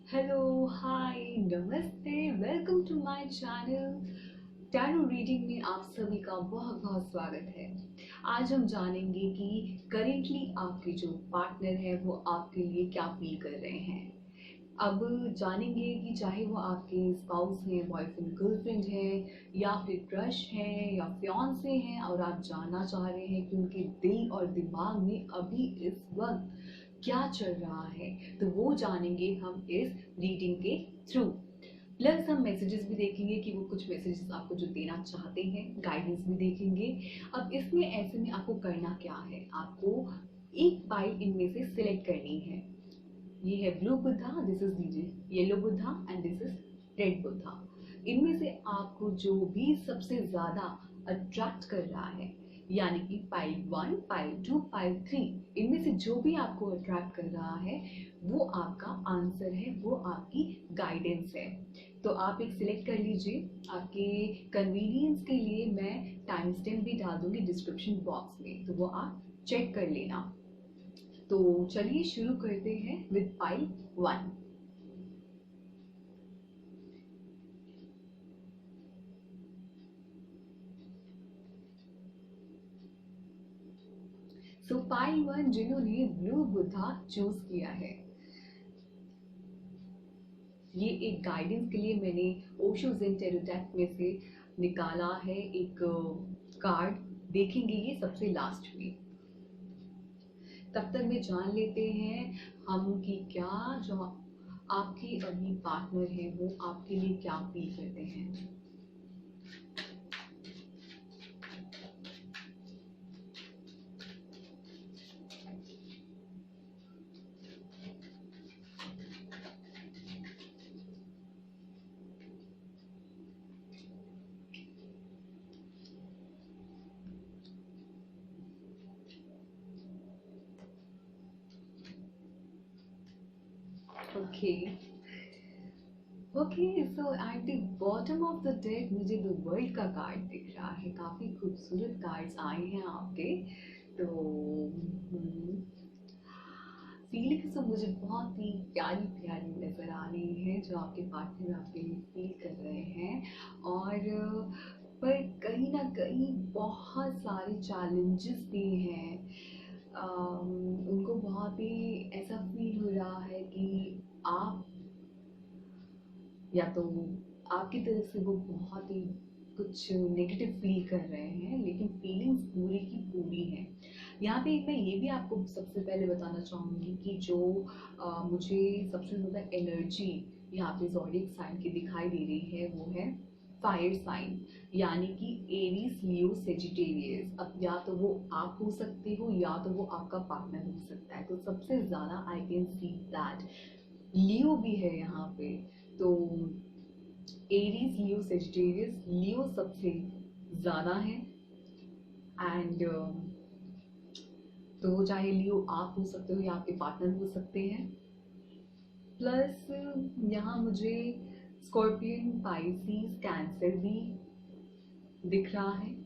Hello, hi, नमस्ते, welcome to my channel. Tarot reading में आप सभी का बहुत बहुत स्वागत है। आज हम जानेंगे कि करेंटली आपके जो पार्टनर है वो आपके लिए क्या फील कर रहे हैं। अब जानेंगे कि चाहे वो आपके स्पाउस हैं, बॉयफ्रेंड गर्लफ्रेंड है, या फिर क्रश है या फियांसे हैं, और आप जानना चाह रहे हैं कि उनके दिल और दिमाग में अभी इस वक्त क्या चल रहा है, तो वो जानेंगे हम इस रीडिंग के थ्रू। प्लस हम मैसेजेस भी देखेंगे कि वो कुछ मैसेजेस आपको जो देना चाहते हैं, गाइडेंस भी देखेंगे। अब इसमें ऐसे में आपको करना क्या है, आपको एक पाइल इनमें से सिलेक्ट करनी है। ये है ब्लू बुद्धा, दिस इज दीजिए yellow Buddha and this is red Buddha. इनमें से आपको जो भी सबसे ज्यादा अट्रैक्ट कर रहा है, यानी कि पाइल 1, पाइल 2, पाइल 3, इनमें से जो भी आपको अट्रैक्ट कर रहा है वो आपका आंसर है, वो आपकी गाइडेंस है। तो आप एक सिलेक्ट कर लीजिए। आपके कन्वीनियंस के लिए मैं टाइम स्टैम्प भी डाल दूंगी डिस्क्रिप्शन बॉक्स में, तो वो आप चेक कर लेना। तो चलिए शुरू करते हैं विद पाइल 1। सो पाइल 1 जिन्होंने ब्लू बुद्धा चूज किया है, ये एक गाइडेंस के लिए मैंने ओशो ज़ेन टैरो डेक में से निकाला है एक कार्ड। देखेंगे ये सबसे लास्ट में। तब तक में जान लेते हैं हम कि क्या जो आपके अभी पार्टनर है वो आपके लिए क्या फील करते हैं। Okay, okay, so at the bottom of the deck मुझे द वर्ल्ड का कार्ड दिख रहा है। काफी खूबसूरत कार्ड्स आए हैं आपके। तो फीलिंग्स तो मुझे बहुत ही प्यारी प्यारी नजर आ रही है जो आपके पार्टनर आपके लिए फील कर रहे हैं। और पर कहीं ना कहीं बहुत सारे चैलेंजेस भी हैं। उनको बहुत ही ऐसा फील हो रहा है कि आप, या तो आपकी तरफ से वो बहुत ही कुछ नेगेटिव फील कर रहे हैं, लेकिन फीलिंग्स पूरी की पूरी हैं। यहाँ पे मैं ये भी आपको सबसे पहले बताना चाहूँगी कि जो मुझे सबसे ज़्यादा एनर्जी यहाँ पे ज़ोडिएक साइन की दिखाई दे रही है वो है फायर साइन, यानी कि एरीज, लियो, सेजिटेरियस। अब या तो वो आप हो सकते हो या तो वो आपका पार्टनर हो सकता है। तो सबसे ज़्यादा आई कैन सी दैट लियो भी है यहाँ पे। तो एरीज, लियो, सेजिटेरियस, लियो सबसे ज्यादा है। एंड तो चाहे लियो आप हो सकते हो या आपके पार्टनर हो सकते हैं। प्लस यहाँ मुझे स्कॉर्पियन, पाइसिस, कैंसर भी दिख रहा है।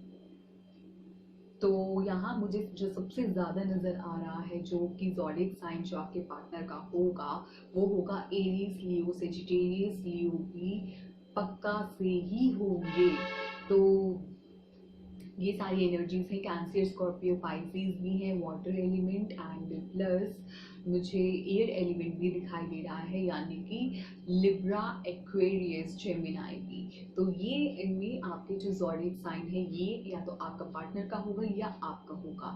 तो यहाँ मुझे जो सबसे ज्यादा नजर आ रहा है जो कि ज़ोडिएक साइन जो आपके पार्टनर का होगा वो होगा एरीज, लियो, सेजिटेरियस। लियो भी पक्का से ही होंगे। तो ये सारी एनर्जीज हैं। कैंसर, स्कॉर्पियो, पाइसिस भी हैं, वाटर एलिमेंट, एंड प्लस मुझे एयर एलिमेंट भी दिखाई दे रहा है, यानी कि लिब्रा, एक्वेरियस, जेमिनाई भी। तो ये इनमें आपके जो ज़ोडिएक साइन है ये या तो आपका पार्टनर का होगा या आपका होगा।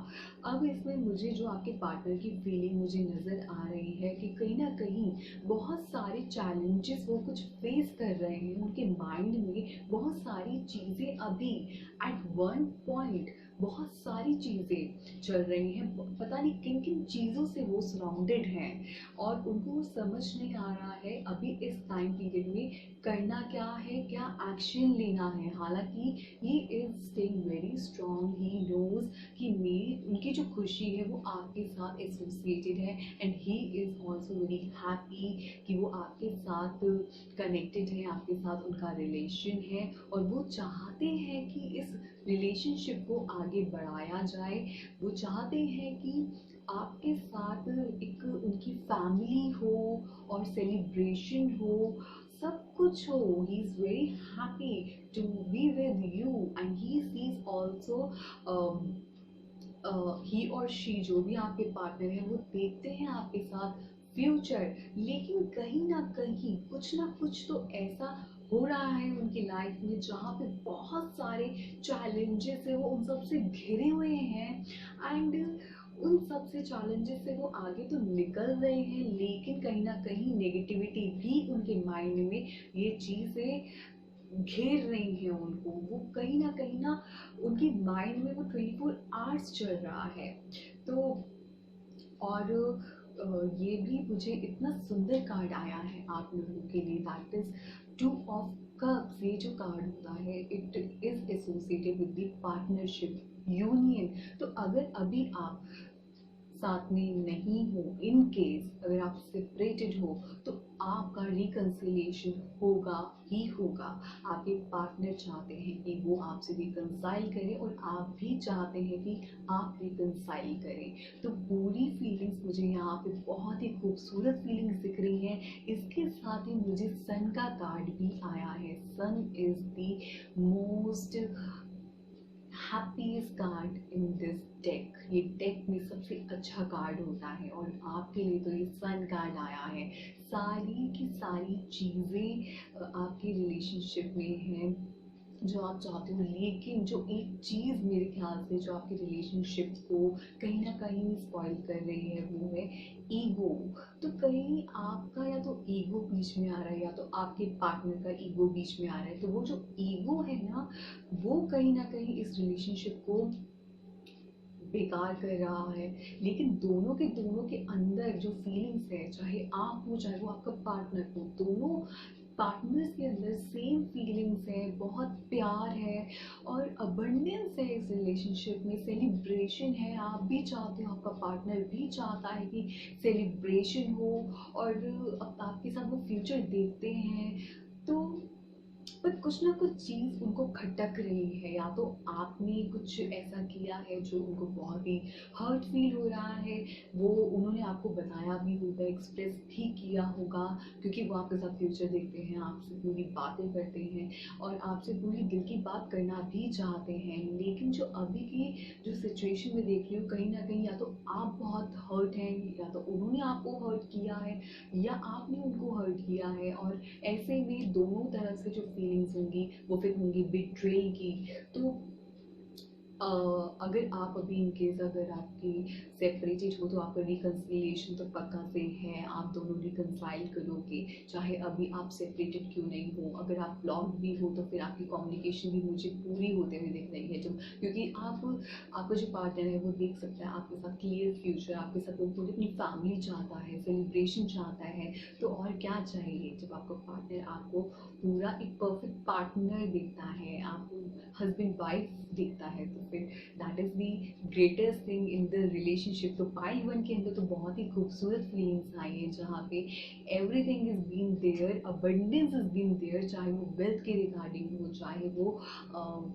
अब इसमें मुझे जो आपके पार्टनर की फीलिंग मुझे नज़र आ रही है कि कहीं ना कहीं बहुत सारे चैलेंजेस वो कुछ फेस कर रहे हैं। उनके माइंड में बहुत सारी चीज़ें अभी एट वन पॉइंट, बहुत सारी चीजें चल रही हैं। पता नहीं किन किन चीजों से वो सराउंडेड हैं और उनको समझ नहीं आ रहा है अभी इस टाइम पीरियड में करना क्या है, क्या एक्शन लेना है। हालांकि he is staying very strong, he knows कि मेरी उनकी जो खुशी है वो आपके साथ एसोसिएटेड है, and he is also very happy कि वो आपके साथ कनेक्टेड है, आपके साथ उनका रिलेशन है। और वो चाहते हैं कि इस रिलेशनशिप को आगे बढ़ाया जाए। वो चाहते हैं कि आपके साथ एक उनकी फैमिली हो और सेलिब्रेशन हो, सब कुछ हो। He is very happy to be with you and he sees also, he और शी जो भी आपके पार्टनर है वो देखते हैं आपके साथ फ्यूचर। लेकिन कहीं ना कहीं कुछ ना कुछ तो ऐसा हो रहा है उनकी लाइफ में जहाँ पे बहुत सारे चैलेंजेस है, वो उन सब से घिरे हुए हैं एंड उन सब से चैलेंजेस से वो आगे तो निकल रहे हैं, लेकिन कहीं ना कहीं नेगेटिविटी भी उनके माइंड में ये चीज़ें घेर रही हैं उनको। वो कहीं ना उनकी माइंड में वो 24 आवर्स चल रहा है। तो और ये भी मुझे इतना सुंदर कार्ड आया है आप लोगों के लिए, दैट इज 2 ऑफ कप्स। ये जो कार्ड होता है it is associated with the partnership union. तो अगर अभी आप साथ में नहीं हो, इन केस अगर आप सेपरेटेड हो, तो आपका रिकंसिलिएशन होगा ही होगा। आपके पार्टनर चाहते हैं कि वो आपसे रिकंसाइल करें और आप भी चाहते हैं कि आप रिकंसाइल करें। तो पूरी फीलिंग्स मुझे यहाँ पे बहुत ही खूबसूरत फीलिंग्स दिख रही हैं। इसके साथ ही मुझे सन का कार्ड भी आया है। Sun is the most happiest card in this deck. ये डेक में सबसे अच्छा कार्ड होता है और आपके लिए तो ये सन कार्ड आया है। सारी की सारी चीज़ें आपके रिलेशनशिप में हैं जो आप चाहते हो, लेकिन जो एक चीज़ मेरे ख्याल से जो आपके रिलेशनशिप को कहीं ना कहीं स्पॉइल कर रही है वो है ईगो। तो कहीं आपका या तो ईगो बीच में आ रहा है या तो आपके पार्टनर का ईगो बीच में आ रहा है। तो वो जो ईगो है ना, वो कहीं ना कहीं इस रिलेशनशिप को बेकार कर रहा है। लेकिन दोनों के अंदर जो फीलिंग्स है, चाहे आप हो चाहे वो आपका पार्टनर हो, दोनों पार्टनर्स के अंदर सेम फीलिंग्स है, बहुत प्यार है और अबंडेंस है इस रिलेशनशिप में। सेलिब्रेशन है, आप भी चाहते हो, आपका पार्टनर भी चाहता है कि सेलिब्रेशन हो और आपके साथ वो फ्यूचर देखते हैं। तो पर कुछ ना कुछ चीज़ उनको खटक रही है, या तो आपने कुछ ऐसा किया है जो उनको बहुत ही हर्ट फील हो रहा है। वो उन्होंने आपको बताया भी होगा, एक्सप्रेस भी किया होगा, क्योंकि वो आपके साथ फ्यूचर देखते हैं, आपसे पूरी बातें करते हैं और आपसे पूरी दिल की बात करना भी चाहते हैं। लेकिन जो अभी की जो सिचुएशन में देख रही हूँ, कहीं ना कहीं या तो आप बहुत हर्ट हैं या तो उन्होंने आपको हर्ट किया है या आपने उनको हर्ट किया है। और ऐसे में दोनों तरफ से जो फीलिंग्स होंगी वो फिर होंगी बिट्रेल की। तो अगर आप अभी इन केस अगर आपकी सेपरेटेड हो तो आपका रिकंसिलिएशन तो पक्का से है, आप दोनों रिकंसाइल करोगे, चाहे अभी आप सेपरेटेड क्यों नहीं हो। अगर आप ब्लॉक्ड भी हो तो फिर आपकी कम्युनिकेशन भी मुझे पूरी होते हुए दिख रही है, जो क्योंकि आपका जो पार्टनर है वो देख सकता है आपके साथ क्लियर फ्यूचर, आपके साथ वो पूरी अपनी फैमिली चाहता है, सेलिब्रेशन चाहता है। तो और क्या चाहिए जब आपका पार्टनर आपको पूरा एक परफेक्ट पार्टनर देखता है, आपको हस्बैंड वाइफ देखता है, तो फिर that is the greatest thing in the relationship. तो पाइल वन के अंदर तो बहुत ही खूबसूरत फीलिंग्स आई है जहाँ पे everything is been there, abundance is been there, चाहे वो वेल्थ के रिगार्डिंग हो, चाहे वो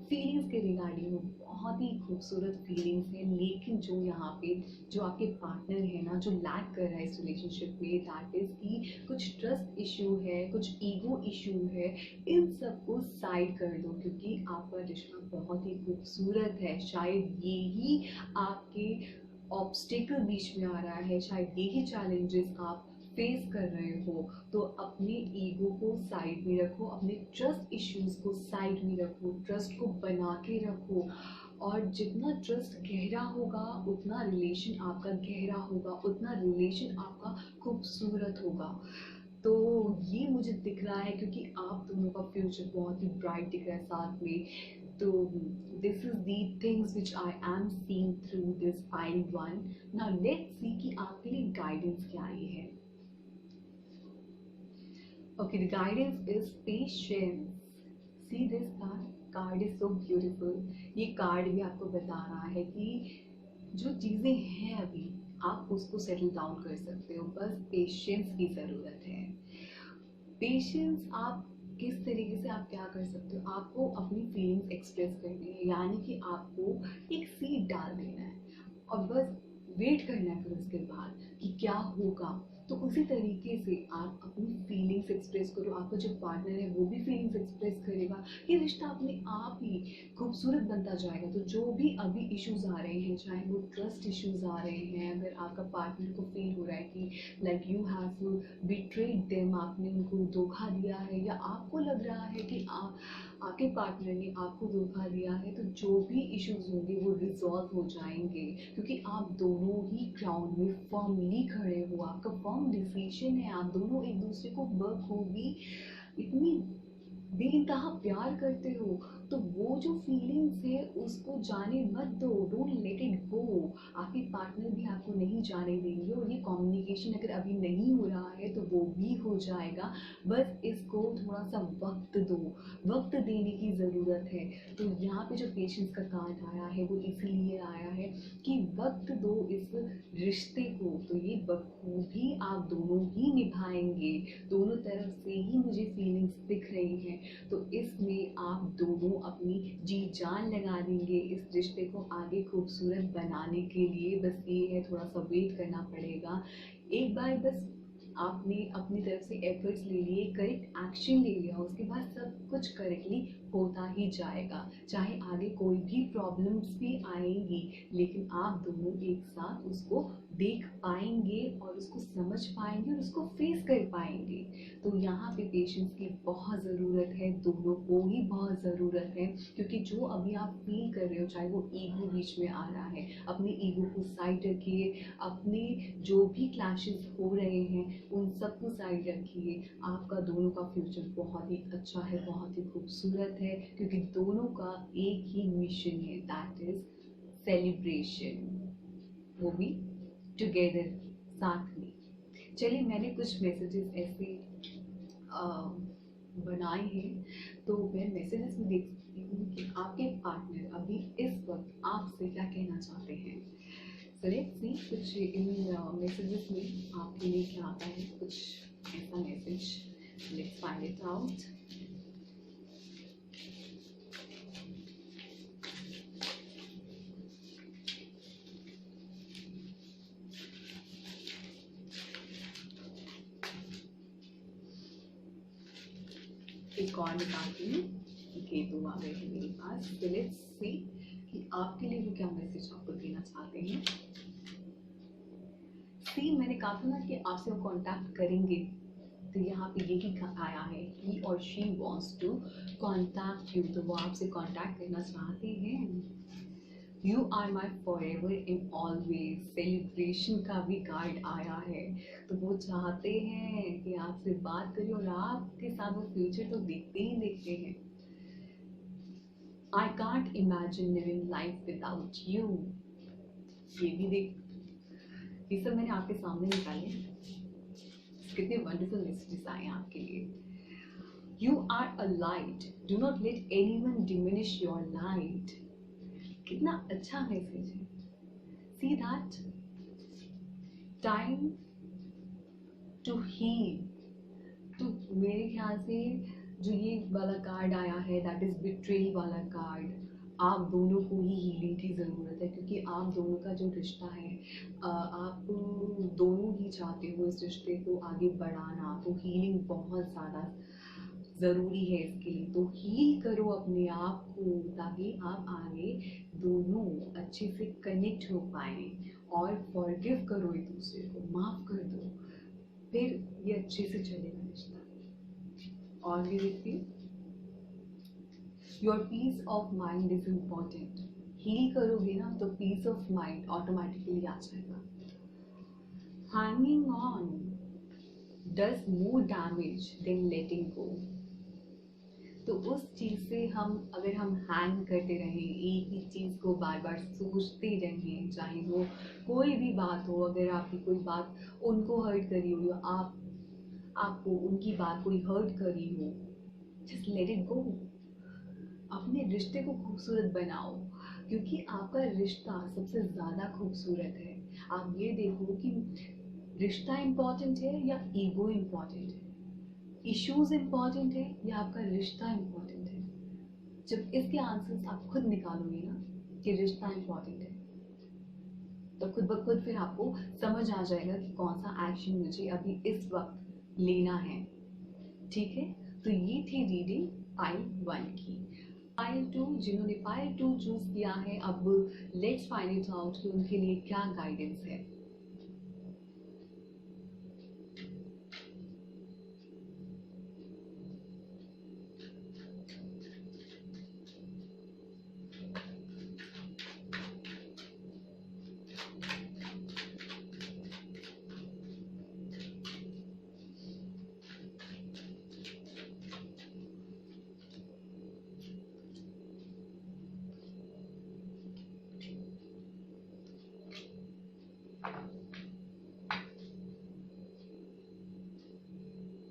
फीलिंग्स के रिगार्डिंग हो, बहुत ही खूबसूरत फीलिंग्स है। लेकिन जो यहाँ पे जो आपके पार्टनर है ना, जो लैक कर रहा है इस रिलेशनशिप में, दैट इज की कुछ ट्रस्ट इशू है, कुछ ईगो इशू है। इन सबको साइड कर दो, क्योंकि आपका रिश्ता बहुत ही खूबसूरत है। शायद ये ही आपके ऑब्स्टेकल बीच में आ रहा है, शायद यही चैलेंजेस आप फेस कर रहे हो। तो अपने ईगो को साइड में रखो, अपने ट्रस्ट इश्यूज को साइड में रखो, ट्रस्ट को बना के रखो। और जितना ट्रस्ट गहरा होगा उतना रिलेशन आपका गहरा होगा, उतना रिलेशन आपका खूबसूरत होगा। तो ये मुझे दिख रहा है, क्योंकि आप दोनों का फ्यूचर बहुत ही ब्राइट दिख रहा है साथ में। तो this is the things which I am seeing through this pile one. Now let's see कि आपके लिए गाइडेंस क्या आई है। Okay, the guidance is patience. See this card is so beautiful. ये कार्ड भी आपको बता रहा है कि जो चीज़ें हैं अभी आप उसको सेटल डाउन कर सकते हो, बस पेशेंस की ज़रूरत है। पेशेंस आप किस तरीके से आप क्या कर सकते हो, आपको अपनी फीलिंग्स एक्सप्रेस करनी है, यानी कि आपको एक सीड डाल देना है और बस वेट करना है फिर उसके बाद कि क्या होगा। तो उसी तरीके से आप अपनी फीलिंग्स एक्सप्रेस करो, आपका जो पार्टनर है वो भी फीलिंग्स एक्सप्रेस करेगा, ये रिश्ता अपने आप ही खूबसूरत बनता जाएगा। तो जो भी अभी इश्यूज आ रहे हैं, चाहे वो ट्रस्ट इश्यूज आ रहे हैं, अगर आपका पार्टनर को फील हो रहा है कि like you have betrayed them, आपने उनको धोखा दिया है, या आपको लग रहा है कि आपके पार्टनर ने आपको धोखा दिया है, तो जो भी इश्यूज होंगे वो रिजॉल्व हो जाएंगे, क्योंकि आप दोनों ही ग्राउंड में फर्मली खड़े हो, आपका फर्म डिसीजन है, आप दोनों एक दूसरे को बखूबी इतनी बेइंतहा प्यार करते हो। तो वो जो फीलिंग्स है उसको जाने मत दो, डोंट लेट इट गो। आपके पार्टनर भी आपको नहीं जाने देंगे, और ये कम्युनिकेशन अगर अभी नहीं हो रहा है तो वो भी हो जाएगा। बस इसको थोड़ा सा वक्त दो, वक्त देने की ज़रूरत है। तो यहाँ पे जो पेशेंस का कार्ड आया है वो इसलिए आया है कि वक्त दो इस रिश्ते को, तो ये बखूबी आप दोनों ही निभाएंगे, दोनों तरफ से ही मुझे फीलिंग्स दिख रही हैं। तो इसमें आप दोनों अपनी जी जान लगा देंगे इस रिश्ते को आगे खूबसूरत बनाने के लिए। बस ये है, थोड़ा सा वेट करना पड़ेगा। एक बार बस आपने अपनी तरफ से एफर्ट्स ले लिए, करेक्ट एक्शन ले लिया, उसके बाद सब कुछ करेक्टली होता ही जाएगा। चाहे आगे कोई भी प्रॉब्लम्स भी आएंगी, लेकिन आप दोनों एक साथ उसको देख पाएंगे और उसको समझ पाएंगे और उसको फेस कर पाएंगे। तो यहाँ पे पेशेंस की बहुत ज़रूरत है, दोनों को ही बहुत ज़रूरत है, क्योंकि जो अभी आप फील कर रहे हो, चाहे वो ईगो बीच में आ रहा है, अपने ईगो को साइड रखिए, अपने जो भी क्लैशेस हो रहे हैं उन सबको साइड रखिए। आपका दोनों का फ्यूचर बहुत ही अच्छा है, बहुत ही खूबसूरत है, क्योंकि दोनों का एक ही मिशन है, दैट इज सेलिब्रेशन, वो भी टुगेदर, साथ में। चलिए, मैंने कुछ मैसेजेस ऐसे बनाए हैं, तो मैं मैसेजेस में देख सकती हूँ कि आपके पार्टनर अभी इस वक्त आपसे क्या कहना चाहते हैं। सो लेट्स सी कुछ इन मैसेजेस में आपके लिए क्या आता है, कुछ ऐसा message, let's find it out. एक और निकालती हूँ, ये दो आ गए हैं मेरे पास। तो लेट्स सी कि आपके लिए वो क्या मैसेज आपको देना चाहते हैं। सी, मैंने कहा था ना कि आपसे वो कांटेक्ट करेंगे, तो यहाँ पे यही आया है, ही और she wants to contact you, तो वो आपसे कांटेक्ट करना चाहते हैं। You are my forever in always, celebration का भी कार्ड आया है, तो वो चाहते हैं कि आपसे बात करें और आपके साथ वो फ्यूचर तो देखते ही देखते हैं। I can't imagine living life without you, ये भी देख, ये सब मैंने आपके सामने निकाले, कितने वंडरफुल मैसेजेस आए हैं आपके लिए। You are a light, do not let anyone diminish your light, कितना अच्छा मैसेज है। See that time to heal, तो मेरे ख्याल से जो ये वाला कार्ड आया है, दैट इज बिट्रेल वाला कार्ड, आप दोनों को ही हीलिंग की ज़रूरत है, क्योंकि आप दोनों का जो रिश्ता है, आप दोनों ही चाहते हो इस रिश्ते को आगे बढ़ाना, तो हीलिंग बहुत ज़्यादा ज़रूरी है इसके लिए। तो हील करो अपने आप को, ताकि आप आगे दोनों अच्छे से कनेक्ट हो पाए, और फॉरगिव करो एक दूसरे को, माफ़ कर दो, फिर ये अच्छे से चलेगा रिश्ता। और भी देखती हूँ, your peace of mind is important, heal करोगे ना तो पीस ऑफ माइंड ऑटोमेटिकली आ जाएगा। Hanging on does more damage than letting go, तो उस चीज़ से अगर हम हैंग करते रहें, एक ही चीज़ को बार बार सोचते रहें, चाहे वो कोई भी बात हो, अगर आपकी कोई बात उनको हर्ट करी हो, या आपको उनकी बात कोई हर्ट करी हो, जस्ट लेट इट गो। अपने रिश्ते को खूबसूरत बनाओ, क्योंकि आपका रिश्ता सबसे ज़्यादा खूबसूरत है। आप ये देखो कि रिश्ता इम्पॉर्टेंट है या ईगो इम्पॉर्टेंट है, इश्यूज इम्पॉर्टेंट है या आपका रिश्ता इम्पॉर्टेंट है। जब इसके आंसर्स आप खुद निकालोगे ना कि रिश्ता इम्पॉर्टेंट है, तो खुद ब खुद फिर आपको समझ आ जाएगा कि कौन सा एक्शन मुझे अभी इस वक्त लेना है। ठीक है, तो ये थी रीडिंग पाइल 1 की। पाइल 2, जिन्होंने पाइल 2 चूज किया है, अब लेट्स फाइंड इट आउट कि उनके लिए क्या गाइडेंस है।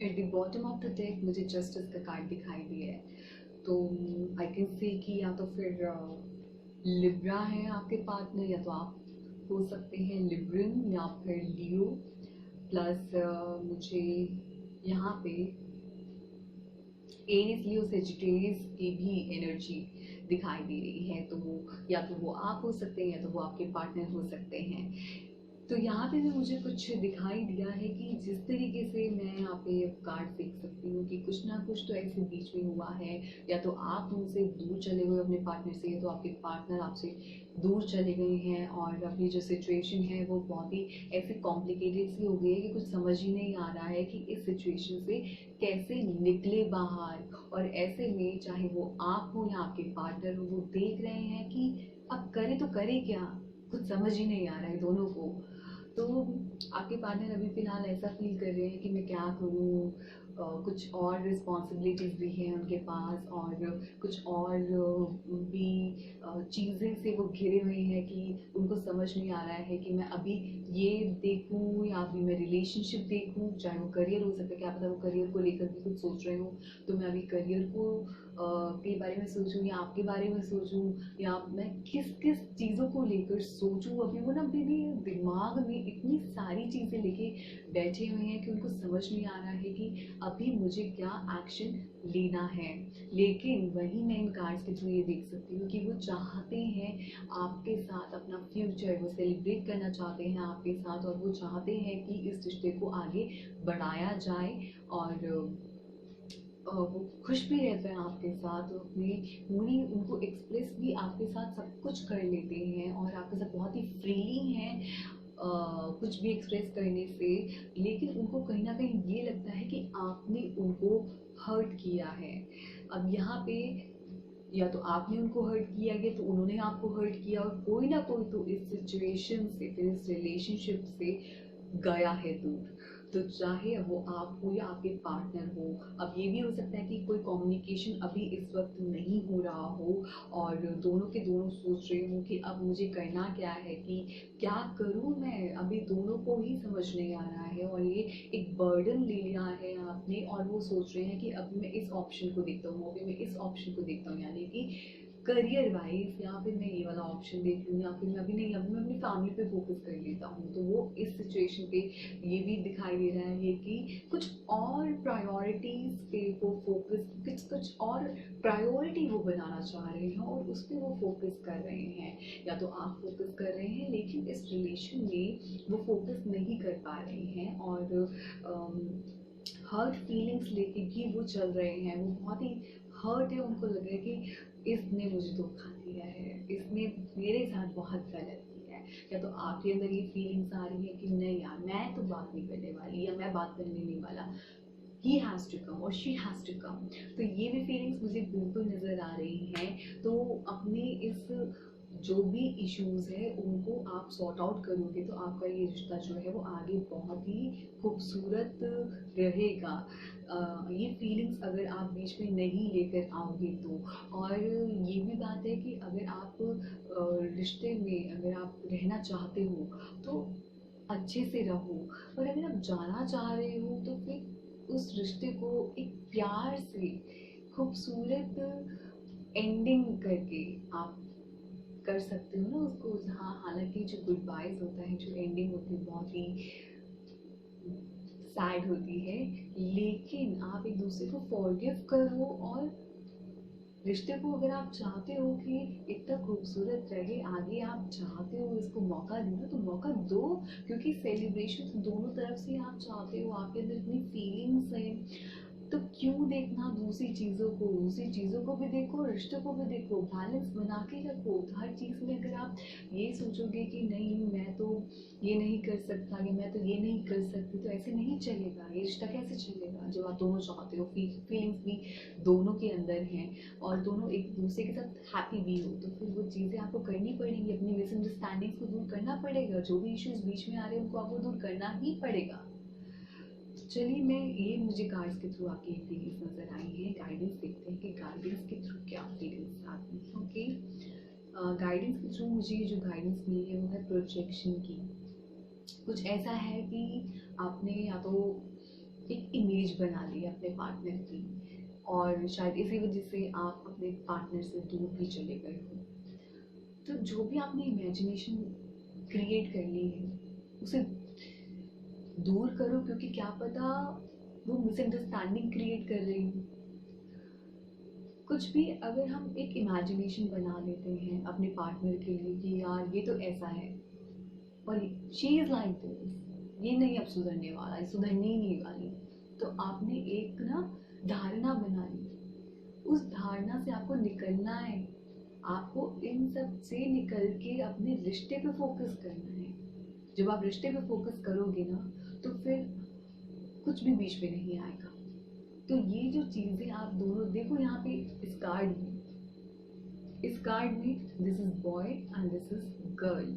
Eight the bottom of the deck मुझे जस्टिस का कार्ड दिखाई दिया है, तो आई कैन से कि या तो फिर लिब्रा है आपके पार्टनर, या तो आप हो सकते हैं लिब्रन या फिर लियो। प्लस मुझे यहाँ पे एरीज लियो सेजिटेरियस की भी एनर्जी दिखाई दे रही है, तो वो या तो वो आप हो सकते हैं या तो वो आपके पार्टनर हो सकते हैं। तो यहाँ पे भी मुझे कुछ दिखाई दिया है कि जिस तरीके से मैं यहाँ पे कार्ड देख सकती हूँ कि कुछ ना कुछ तो ऐसे बीच में हुआ है, या तो आप उनसे दूर चले गए अपने पार्टनर से, या तो आपके पार्टनर आपसे दूर चले गए हैं, और अभी जो सिचुएशन है वो बहुत ही ऐसी कॉम्प्लिकेटेड सी हो गई है कि कुछ समझ ही नहीं आ रहा है कि इस सिचुएशन से कैसे निकले बाहर। और ऐसे में चाहे वो आप हो या आपके पार्टनर हो, वो देख रहे हैं कि अब करे तो करे क्या, कुछ समझ ही नहीं आ रहा है दोनों को। तो आपके पार्टनर अभी फ़िलहाल ऐसा फ़ील कर रहे हैं कि मैं क्या करूँ, कुछ और रिस्पॉन्सिबिलिटीज़ भी हैं उनके पास, और कुछ और भी चीज़ें से वो घिरे हुए हैं कि उनको समझ नहीं आ रहा है कि मैं अभी ये देखूँ या अभी मैं रिलेशनशिप देखूँ, चाहे वो करियर हो सकता है, क्या पता वो करियर को लेकर भी कुछ सोच रहे हो, तो मैं अभी करियर को के बारे में सोचूं या आपके बारे में सोचूं, या मैं किस किस चीज़ों को लेकर सोचूं। अभी वो ना अभी भी दिमाग में इतनी सारी चीज़ें लेके बैठे हुए हैं कि उनको समझ नहीं आ रहा है कि अभी मुझे क्या एक्शन लेना है। लेकिन वही मैं इन कार्ड्स के थ्रू ये देख सकती हूँ कि वो चाहते हैं आपके साथ अपना फ्यूचर वो सेलिब्रेट करना चाहते हैं आपके साथ, और वो चाहते हैं कि इस रिश्ते को आगे बढ़ाया जाए, और वो खुश भी रहते हैं आपके साथ, वो अपनी पूरी उनको एक्सप्रेस भी आपके साथ सब कुछ कर लेते हैं, और आपके साथ बहुत ही फ्रीली हैं कुछ भी एक्सप्रेस करने से। लेकिन उनको कहीं ना कहीं ये लगता है कि आपने उनको हर्ट किया है। अब यहाँ पे या तो आपने उनको हर्ट किया है तो उन्होंने आपको हर्ट किया, और कोई ना कोई तो इस सिचुएशन से, फिर इस रिलेशनशिप से गया है दूर। तो चाहे वो आप हो या आपके पार्टनर हो, अब ये भी हो सकता है कि कोई कम्युनिकेशन अभी इस वक्त नहीं हो रहा हो, और दोनों के दोनों सोच रहे हो कि अब मुझे करना क्या है, कि क्या करूं मैं, अभी दोनों को ही समझ नहीं आ रहा है, और ये एक बर्डन ले लिया है आपने, और वो सोच रहे हैं कि अभी मैं इस ऑप्शन को देखता हूँ, अभी मैं इस ऑप्शन को देखता हूँ, यानी कि करियर वाइज, या फिर मैं ये वाला ऑप्शन देख लूँ, या फिर मैं अभी नहीं, अभी मैं अपनी फैमिली पे फोकस कर लेता हूँ। तो वो इस सिचुएशन पे ये भी दिखाई दे रहा है कि कुछ और प्रायोरिटीज पे वो फोकस, कुछ कुछ और प्रायोरिटी वो बनाना चाह रहे हैं, और उस पर वो फोकस कर रहे हैं, या तो आप फोकस कर रहे हैं लेकिन इस रिलेशन में वो फोकस नहीं कर पा रहे हैं, और हर्ट फीलिंग्स लेके भी वो चल रहे हैं। वो बहुत ही हर्ट है, उनको लग रहा है कि इसने मुझे धोखा दिया है, इसने मेरे साथ बहुत गलत किया है, या तो आपके अंदर ये फीलिंग्स आ रही है कि नहीं यार मैं तो बात नहीं करने वाली, या मैं बात करने नहीं वाला, ही हैज़ टू कम और शी हैज़ टू कम। तो ये भी फीलिंग्स मुझे बिल्कुल नज़र आ रही हैं। तो अपने इस जो भी इश्यूज है उनको आप सॉर्ट आउट करोगे तो आपका ये रिश्ता जो है वो आगे बहुत ही खूबसूरत रहेगा। ये फीलिंग्स अगर आप बीच में नहीं लेकर आओगे तो, और ये भी बात है कि अगर आप रिश्ते में अगर आप रहना चाहते हो तो अच्छे से रहो, और अगर आप जाना चाह रहे हो तो फिर उस रिश्ते को एक प्यार से खूबसूरत एंडिंग करके आप कर सकते हो ना उसको। हाँ, हालांकि जो गुड बाइज होता है, जो एंडिंग होती है बहुत ही सैड होती है, लेकिन आप एक दूसरे को फॉरगिव करो और रिश्ते को अगर आप चाहते हो कि इतना खूबसूरत रहे आगे, आप चाहते हो इसको मौका देना, तो मौका दो। क्योंकि सेलिब्रेशन तो दोनों तरफ से आप चाहते हो, आपके अंदर इतनी फीलिंग्स हैं, तो क्यों देखना दूसरी चीज़ों को? दूसरी चीज़ों को भी देखो, रिश्तों को भी देखो, बैलेंस बना के रखो। हर चीज़ में अगर आप ये सोचोगे कि नहीं मैं तो ये नहीं कर सकता या मैं तो ये नहीं कर सकती, तो ऐसे नहीं चलेगा। ये रिश्ता कैसे चलेगा जब आप दोनों चाहते हो, फीलिंग्स भी दोनों के अंदर हैं और दोनों एक दूसरे के साथ हैप्पी भी हो, तो फिर वो चीज़ें आपको करनी पड़ेंगी। अपनी मिसअंडरस्टैंडिंग्स को दूर करना पड़ेगा, जो भी इश्यूज बीच में आ रहे हैं उनको आपको दूर करना ही पड़ेगा। चलिए, मैं ये मुझे कार्ड्स के थ्रू आपकी फीलिंग्स नज़र आई हैं। गाइडेंस देखते हैं कि गाइडेंस के थ्रू क्या फीलिंग्स आती हैं। ओके, गाइडेंस के थ्रू मुझे जो गाइडेंस मिली है वो है प्रोजेक्शन की। कुछ ऐसा है कि आपने या तो एक इमेज बना ली अपने पार्टनर की, और शायद इसी वजह से आप अपने पार्टनर से दूर भी चले गए हो। तो जो भी आपने इमेजिनेशन क्रिएट कर ली है उसे दूर करो, क्योंकि क्या पता वो मिसअंडरस्टैंडिंग क्रिएट कर रही हो। कुछ भी अगर हम एक इमेजिनेशन बना लेते हैं अपने पार्टनर के लिए कि यार ये तो ऐसा है और शी इज लाइक दिस, ये नहीं अब सुधरने वाला, ये सुधरने ही नहीं वाली, तो आपने एक ना धारणा बना ली। उस धारणा से आपको निकलना है। आपको इन सब से निकल के अपने रिश्ते पे फोकस करना है। जब आप रिश्ते पे फोकस करोगे ना, तो फिर कुछ भी बीच में नहीं आएगा। तो ये जो चीजें आप दोनों देखो यहाँ पे इस कार्ड में this is boy and this is girl.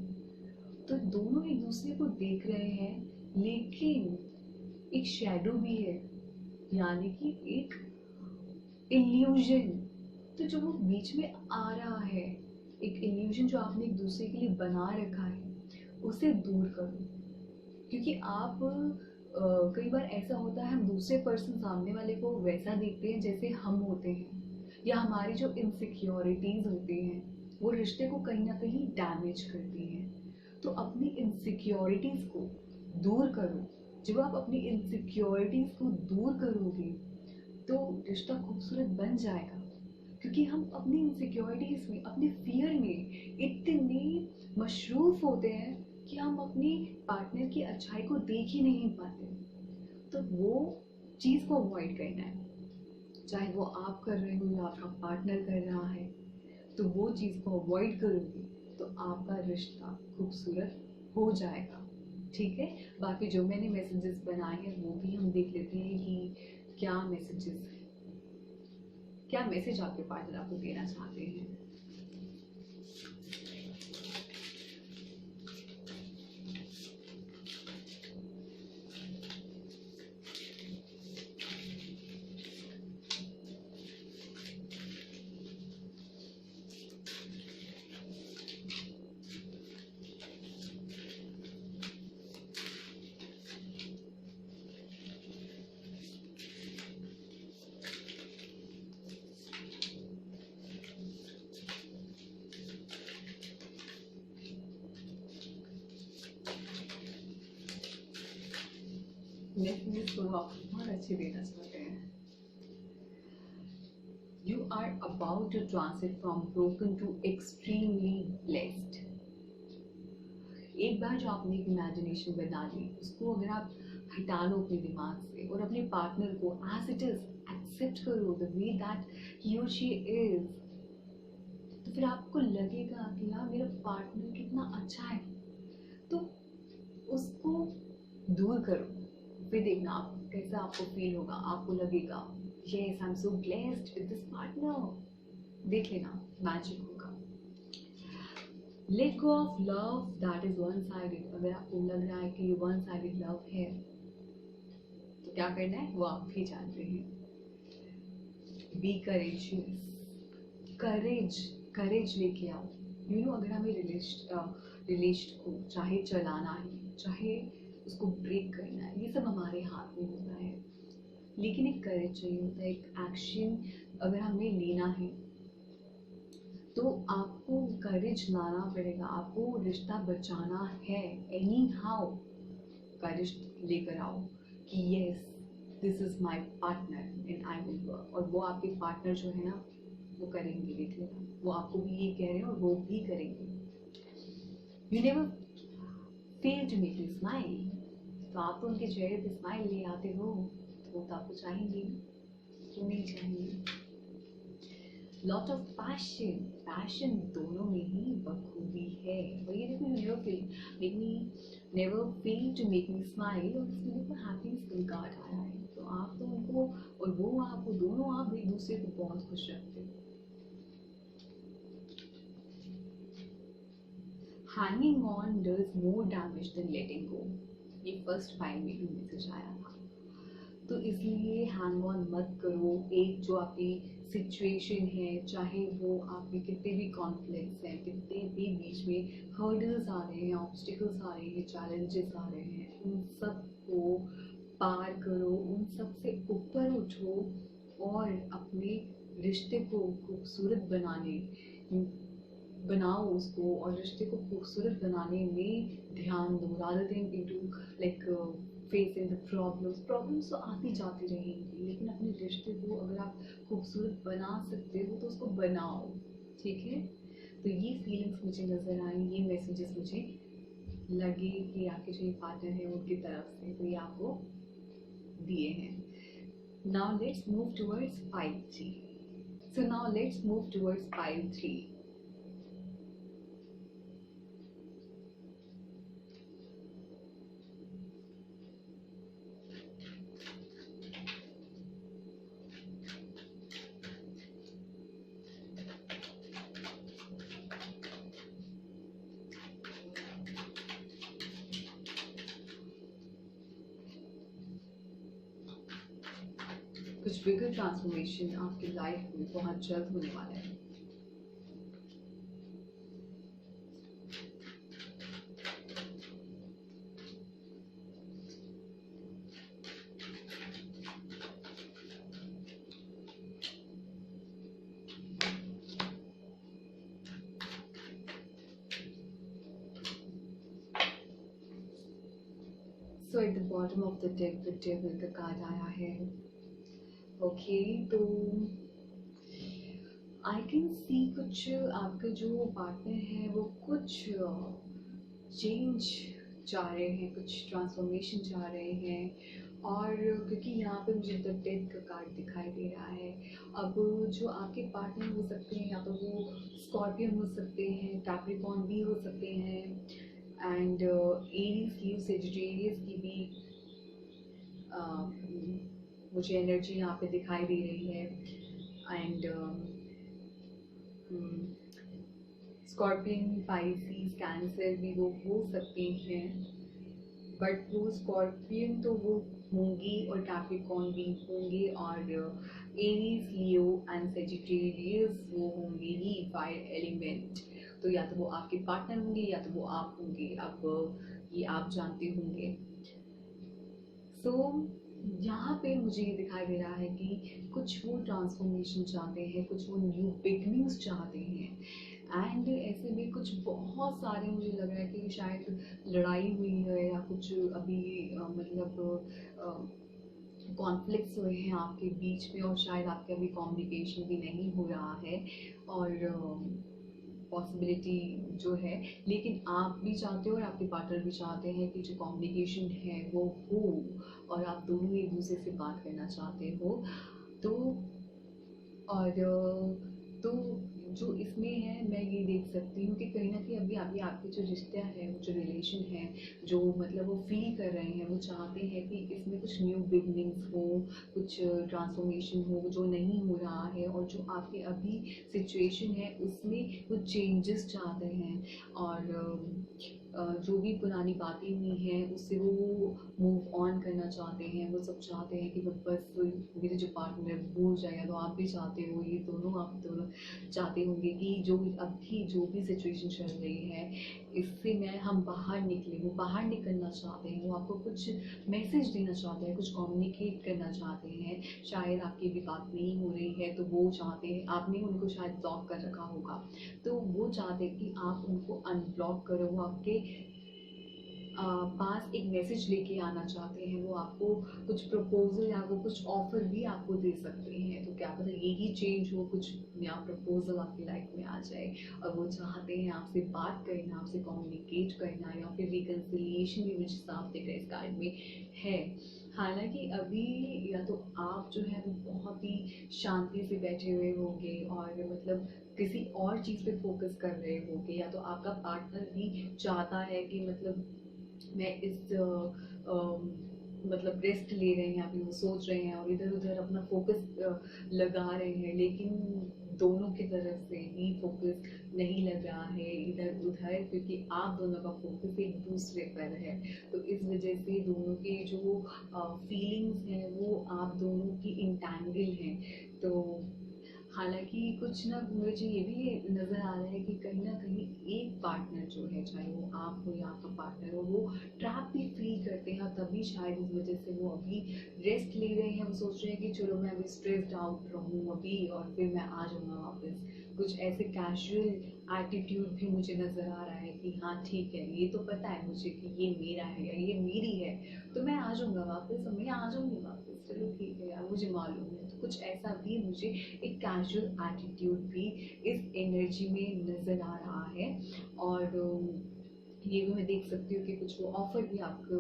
तो दोनों एक दूसरे को देख रहे हैं, लेकिन एक शैडो भी है, यानी कि एक इल्यूजन। तो जो वो बीच में आ रहा है, एक इल्यूजन जो आपने एक दूसरे के लिए बना रखा है, उसे दूर करो। क्योंकि आप कई बार ऐसा होता है, हम दूसरे पर्सन सामने वाले को वैसा देखते हैं जैसे हम होते हैं, या हमारी जो इनसिक्योरिटीज होती हैं वो रिश्ते को कहीं ना कहीं डैमेज करती हैं। तो अपनी इनसिक्योरिटीज को दूर करो। जब आप अपनी इनसिक्योरिटीज को दूर करोगे तो रिश्ता खूबसूरत बन जाएगा। क्योंकि हम अपनी इनसिक्योरिटीज में, अपने फियर में इतने मशरूफ होते हैं कि हम अपनी पार्टनर की अच्छाई को देख ही नहीं पाते। तो वो चीज़ को अवॉइड करना है, चाहे वो आप कर रहे हो या आपका पार्टनर कर रहा है। तो वो चीज़ को अवॉइड करोगे तो आपका रिश्ता खूबसूरत हो जाएगा। ठीक है, बाकी जो मैंने मैसेजेस बनाए हैं वो भी हम देख लेते हैं कि क्या मैसेजेस, क्या मैसेज आपके पार्टनर आपको देना चाहते हैं। मैसेजेस तो आप बहुत अच्छे देना चाहते हैं। You are about to transit from broken to extremely blessed. एक बार जो आपने एक इमेजिनेशन बना ली, उसको अगर आप हटा लो अपने दिमाग से और अपने पार्टनर को एज इट इज एक्सेप्ट करो, द वे दैट ही और शी इज, तो फिर आपको लगेगा कि यार मेरा पार्टनर कितना अच्छा है। तो उसको दूर करो, फिर देखना आप कैसा आपको फील होगा। आपको लगेगा yes I am so blessed with this partner. देख लेना, मैजिक होगा। Let go of love that is one sided. अगर आपको लग रहा है कि ये वन साइडेड लव है, तो क्या करना है वो आप भी जानते हैं। बी करेजियस, करेज लेके आओ। अगर हमें रिलेशन को चाहे चलाना है, चाहे उसको ब्रेक करना है, ये सब हमारे हाथ में होता है। लेकिन एक करेज चाहिए होता है, एक एक्शन अगर हमें लेना है तो आपको करेज लाना पड़ेगा। आपको रिश्ता बचाना है, एनी हाउ करेज लेकर आओ कि yes this is my partner and I will work. और वो आपके पार्टनर जो है ना, वो करेंगे, देख लेना, वो आपको भी ये कह रहे हैं और वो भी करेंगे। You never fail to make me smile, तो आप तो उनके चेहरे पे स्माइल ले आते हो, तो वो तो आपको चाहेंगे, क्यों नहीं चाहेंगे। लॉट ऑफ पैशन, पैशन दोनों में ही बखूबी है। और ये देखो, you never fail to make me smile, और इसमें देखो हैप्पीनेस का कार्ड आया है, तो आप तो उनको और वो आपको, दोनों आप एक दूसरे को बहुत खुश रखते हो। Hanging on does more damage than letting go, ये फर्स्ट फाइल में भी मैसेज आया था, तो इसलिए हैंग ऑन मत करो। एक जो आपकी सिचुएशन है, चाहे वो आप में कितने भी कॉन्फ्लिक्ट्स हैं, कितने भी बीच में हर्डल्स आ रहे हैं, ऑब्स्टिकल्स आ रहे हैं, चैलेंजेस आ रहे हैं, उन सब को पार करो, उन सब से ऊपर उठो और अपने रिश्ते को खूबसूरत बनाओ उसको, और रिश्ते को खूबसूरत बनाने में ध्यान दो, rather than into like facing the problems तो आती जाती रहेंगी, लेकिन अपने रिश्ते को अगर आप खूबसूरत बना सकते हो तो उसको बनाओ, ठीक है। तो ये फीलिंग्स मुझे नज़र आई, ये मैसेजेस मुझे लगे कि आपके जो पार्टनर है उनकी तरफ से, तो ये आपको दिए हैं। Now let's move towards 5-3। So now let's move towards 5-3। कुछ बिगर ट्रांसफॉर्मेशन आपकी लाइफ में बहुत जल्द होने वाला है। So at the bottom of the deck the devil का कार्ड आया है। ओके, तो आई कैन सी कुछ आपके जो पार्टनर है वो कुछ चेंज चाह रहे हैं, कुछ ट्रांसफॉर्मेशन चाह रहे हैं, और क्योंकि यहाँ पे मुझे द डेथ का कार्ड दिखाई दे रहा है। अब जो आपके पार्टनर हो सकते हैं, या तो वो स्कॉर्पियन हो सकते हैं, कैप्रिकॉर्न भी हो सकते हैं, एंड एरीज लीव सेजिटेरियस की भी मुझे एनर्जी यहाँ पे दिखाई दे रही है, एंड स्कॉर्पियन, पाइसिस, कैंसर भी वो हो सकते हैं, बट वो स्कॉर्पियन तो वो होंगी और कैप्रिकॉर्न भी होंगे, और एरीज, लियो एंड सेजिटेरियस वो होंगे ही फायर एलिमेंट। तो या तो वो आपके पार्टनर होंगे या तो वो आप होंगे, अब ये आप जानते होंगे। सो यहाँ पे मुझे ये दिखाई दे रहा है कि कुछ वो ट्रांसफॉर्मेशन चाहते हैं, कुछ वो न्यू बिगनिंग्स चाहते हैं, एंड ऐसे में कुछ बहुत सारे मुझे लग रहा है कि शायद लड़ाई हुई है, या कुछ अभी मतलब कॉन्फ्लिक्ट्स हुए हैं आपके बीच में, और शायद आपके अभी कम्युनिकेशन भी नहीं हो रहा है, और पॉसिबिलिटी जो है, लेकिन आप भी चाहते हो और आपके पार्टनर भी चाहते हैं कि जो कम्युनिकेशन है वो हो, और आप दोनों एक दूसरे से बात करना चाहते हो। तो और तो जो इसमें है, मैं ये देख सकती हूँ कि कहीं ना कहीं अभी अभी आपके जो रिश्ता है, जो रिलेशन है, जो मतलब वो फील कर रहे हैं, वो चाहते हैं कि इसमें कुछ न्यू बिगनिंग्स हो, कुछ ट्रांसफॉर्मेशन हो जो नहीं हो रहा है, और जो आपकी अभी सिचुएशन है उसमें कुछ चेंजेस चाहते हैं, और जो भी पुरानी बातें हुई हैं उससे वो मूव ऑन करना चाहते हैं। वो सब चाहते हैं कि बस मेरे जो पार्टनर भूल जाएगा, तो आप भी चाहते हो, ये दोनों आप दोनों चाहते होंगे कि जो अभी जो भी सिचुएशन चल रही है इससे हम बाहर निकले, वो बाहर निकलना चाहते हैं, वो आपको कुछ मैसेज देना चाहते हैं, कुछ कम्युनिकेट करना चाहते हैं। शायद आपकी भी बात नहीं हो रही है, तो वो चाहते हैं, आपने उनको शायद ब्लॉक कर रखा होगा, तो वो चाहते हैं कि आप उनको अनब्लॉक करो, वो आपके पास एक मैसेज लेके आना चाहते हैं, वो आपको कुछ प्रपोजल या वो कुछ ऑफर भी आपको दे सकते हैं। तो क्या पता यही चेंज हो, कुछ नया प्रपोजल आपकी लाइफ में आ जाए और वो चाहते हैं आपसे बात करना, आपसे कम्युनिकेट करना, या फिर रिकन्सिलिएशन भी मुझे साफ दिख रहा है इस कार्ड में है। हालांकि अभी या तो आप जो है वो बहुत ही शांति से बैठे हुए होंगे और मतलब किसी और चीज़ पे फोकस कर रहे होंगे, या तो आपका पार्टनर भी चाहता है कि मतलब मैं इस मतलब रेस्ट ले रहे हैं, अभी वो सोच रहे हैं और इधर उधर अपना फोकस लगा रहे हैं, लेकिन दोनों की तरफ से ही फोकस नहीं लग रहा है इधर उधर, क्योंकि आप दोनों का फोकस एक दूसरे पर है। तो इस वजह से दोनों के जो फीलिंग्स हैं वो आप दोनों की इंटैंगल हैं। तो हालांकि कुछ ना मुझे ये भी नज़र आ रहा है कि कहीं ना कहीं एक पार्टनर जो है, चाहे वो आप हो या आपका पार्टनर हो, वो ट्रैप भी फील करते हैं, तभी शायद इस वजह से वो अभी रेस्ट ले रहे हैं। वो सोच रहे हैं कि चलो मैं अभी स्ट्रेस्ड आउट रहूँ अभी और फिर मैं आ जाऊँगा वापस। कुछ ऐसे कैजुअल एटीट्यूड भी मुझे नज़र आ रहा है कि हाँ ठीक है, ये तो पता है मुझे कि ये मेरा है या ये मेरी है, तो मैं आ जाऊँगा वापस, मैं आ जाऊँगी वापस, चलो ठीक है यार, मुझे मालूम है। तो कुछ ऐसा भी मुझे एक कैजुअल एटीट्यूड भी इस एनर्जी में नज़र आ रहा है। और ये भी मैं देख सकती हूँ कि कुछ वो ऑफर भी आपको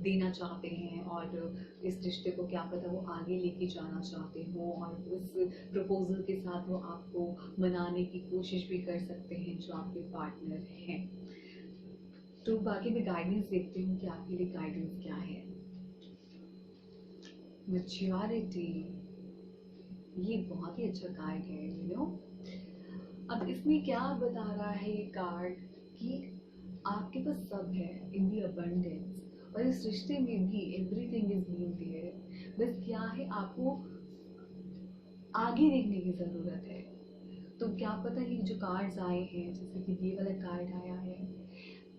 देना चाहते हैं और इस रिश्ते को क्या पता वो आगे लेके जाना चाहते हो, और उस प्रपोजल के साथ वो आपको मनाने की कोशिश भी कर सकते हैं जो आपके पार्टनर हैं। तो बाकी मैं गाइडेंस देखती हूँ कि आपके लिए गाइडेंस क्या है। मैच्योरिटी, ये बहुत ही अच्छा कार्ड है, यू नो। अब इसमें क्या बता रहा है ये कार्ड कि आपके पास सब है इन दी अबंडेंस, और इस रिश्ते में भी एवरीथिंग इज बीइंग देयर। बस क्या है, आपको आगे देखने की जरूरत है। तो क्या पता ये जो कार्ड्स आए हैं, जैसे कि ये वाला कार्ड आया है,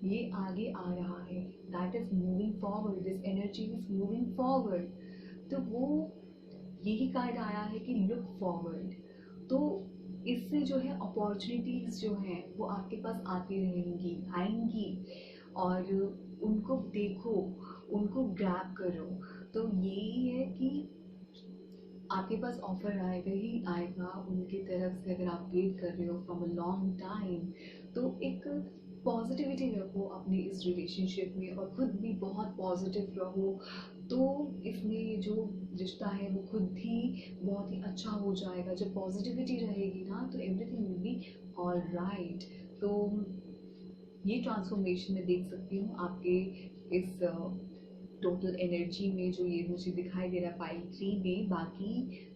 ये आगे आ रहा है, that is moving forward, this energy is moving forward. तो वो यही कार्ड आया है कि लुक फॉरवर्ड। तो इससे जो है अपॉर्चुनिटीज जो हैं वो आपके पास आती रहेंगी, आएंगी, और उनको देखो, उनको ग्रैब करो। तो यही है कि आपके पास ऑफर आएगा ही आएगा उनकी तरफ से, अगर आप वेट कर रहे हो फ्रॉम अ लॉन्ग टाइम। तो एक पॉजिटिविटी रखो अपने इस रिलेशनशिप में और खुद भी बहुत पॉजिटिव रहो। तो इसमें जो रिश्ता है वो खुद ही बहुत ही अच्छा हो जाएगा। जब पॉजिटिविटी रहेगी ना तो everything will be all right. तो ये ट्रांसफॉर्मेशन मैं देख सकती हूँ आपके इस टोटल एनर्जी में, जो ये मुझे दिखाई दे रहा है पाइल 3 में। बाकी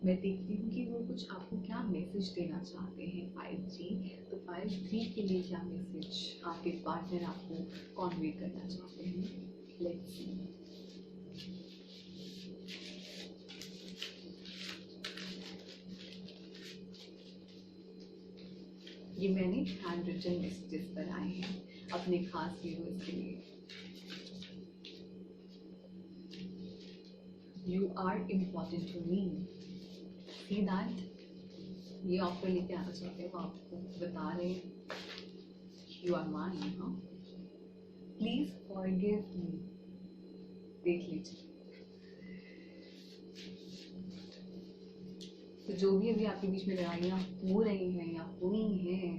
मैं देखती हूँ कि वो कुछ आपको क्या मैसेज देना चाहते हैं पाइल 3। तो पाइल 3 के लिए क्या मैसेज आपके पार्टनर आपको कॉन्वे करना चाहते हैं, लेट्स सी। ये मैंने हैंड रिटन मैसेजेस बनाए हैं अपने खास व्यूअर्स के लिए। You are important to me. See that? ये ऑफर लेके आना चाहते हैं, वो आपको बता रहे हैं You are mine, हाँ? Please forgive me. देख लीजिए। तो जो भी अभी आपके बीच में लड़ाइयाँ हो रही हैं या हुई हैं,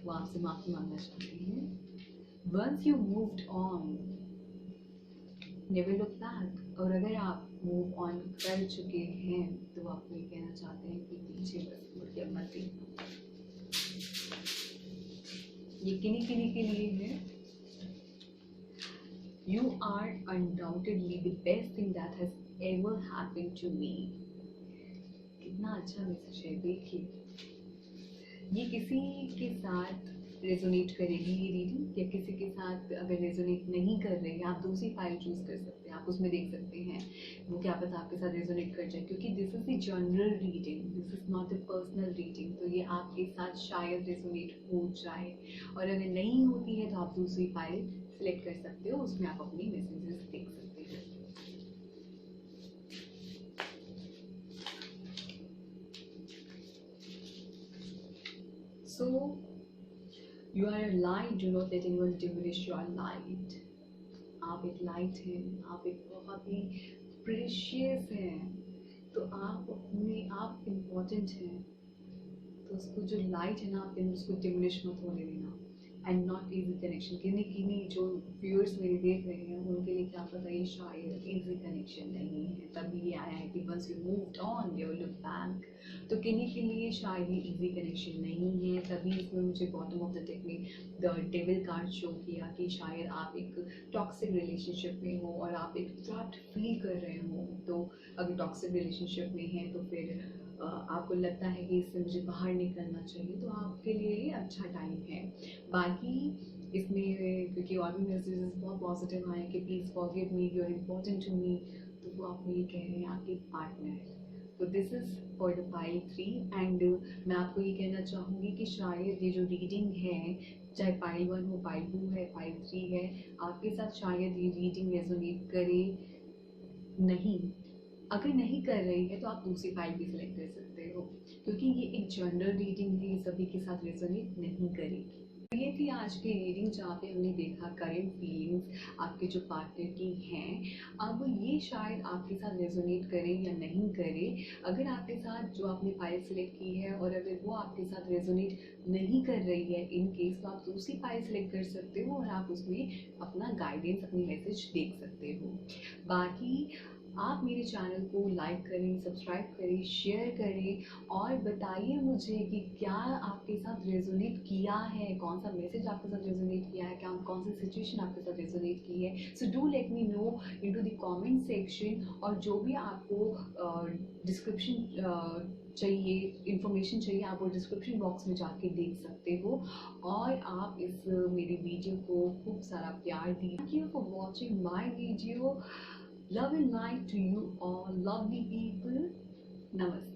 वो आपसे माफी मांगना चाहती हैं। Once you moved on, never look back. और अगर आप मूव ऑन कर चुके हैं तो आपको ये कहना चाहते हैं कि पीछे बस मुड़ के मत देखना। ये किन्हीं के लिए है। You are undoubtedly the best thing that has ever happened to me. कितना अच्छा मैसेज है, देखिए। ये किसी के साथ रेजोनेट करेगी ये रीडिंग, या किसी के साथ अगर रेजोनेट नहीं कर रही है, आप दूसरी फाइल चूज कर सकते हैं, आप उसमें देख सकते हैं वो क्या पता आपके साथ रेजोनेट कर जाए, क्योंकि this is the general reading, this is not the personal reading. तो ये आपके साथ शायद रेजोनेट हो जाए, और अगर नहीं होती है तो आप दूसरी फाइल सिलेक्ट कर सकते हो, उसमें आप अपनी मैसेजेस देख सकते हैं। So, you are a light, do not let anyone diminish your light. आप एक लाइट हैं, आप एक बहुत ही प्रेशियस हैं, तो आप इम्पोर्टेंट हैं। तो उसको जो लाइट है ना आपके अंदर, उसको डिमिनिश मत होने देना। एंड नॉट इजी कनेक्शन, किन्हीं किन्हीं जो व्यूअर्स मेरे देख रहे हैं उनके लिए क्या पता ये शायद इजी कनेक्शन नहीं है, तभी ये आया है कि once you moved on you look back. तो किन्हीं के लिए शायद ये इजी कनेक्शन नहीं है, तभी इसमें मुझे बॉटम ऑफ द डेक में द डेविल कार्ड शो किया कि शायद आप एक टॉक्सिक रिलेशनशिप में हो और आप एक ट्रैप्ड फील कर रहे हो। तो अगर टॉक्सिक रिलेशनशिप में है तो फिर आपको लगता है कि इससे मुझे बाहर निकलना चाहिए, तो आपके लिए ये अच्छा टाइम है। बाकी इसमें क्योंकि और भी मैसेजेस बहुत पॉजिटिव आए कि please forgive me, you are important to me, तो वो आपको ये कह रहे हैं आपके पार्टनर। तो this is for the pile 3 and मैं आपको ये कहना चाहूँगी कि शायद ये जो रीडिंग है, चाहे पाइल 1 हो, पाइल 2 है, पाइल 3 है, आपके साथ शायद ये रीडिंग रेजोनेट करे नहीं। अगर नहीं कर रही है तो आप दूसरी फाइल भी सिलेक्ट कर सकते हो, क्योंकि ये एक जनरल रीडिंग है, ये सभी के साथ रेजोनेट नहीं करेगी। तो ये थी आज की रीडिंग जहाँ पे हमने देखा करंट फीलिंग्स आपके जो पार्टनर की हैं। अब ये शायद आपके साथ रेजोनेट करे या नहीं करे। अगर आपके साथ जो आपने फाइल सिलेक्ट की है और अगर वो आपके साथ रेजोनेट नहीं कर रही है इन केस, तो आप दूसरी फाइल सिलेक्ट कर सकते हो और आप उसमें अपना गाइडेंस, अपनी मैसेज देख सकते हो। बाकी आप मेरे चैनल को लाइक करें, सब्सक्राइब करें, शेयर करें और बताइए मुझे कि क्या आपके साथ रेजोनेट किया है, कौन सा मैसेज आपके साथ रेजोनेट किया है, क्या कौन सी सिचुएशन आपके साथ रेजोनेट की है। So do let me know into the comment section. और जो भी आपको डिस्क्रिप्शन चाहिए, इंफॉर्मेशन चाहिए, आप वो डिस्क्रिप्शन बॉक्स में जाके देख सकते हो। और आप इस मेरी वीडियो को खूब सारा प्यार दीजिए। Thank you for watching my video. Love and light to you all lovely people. Namaste.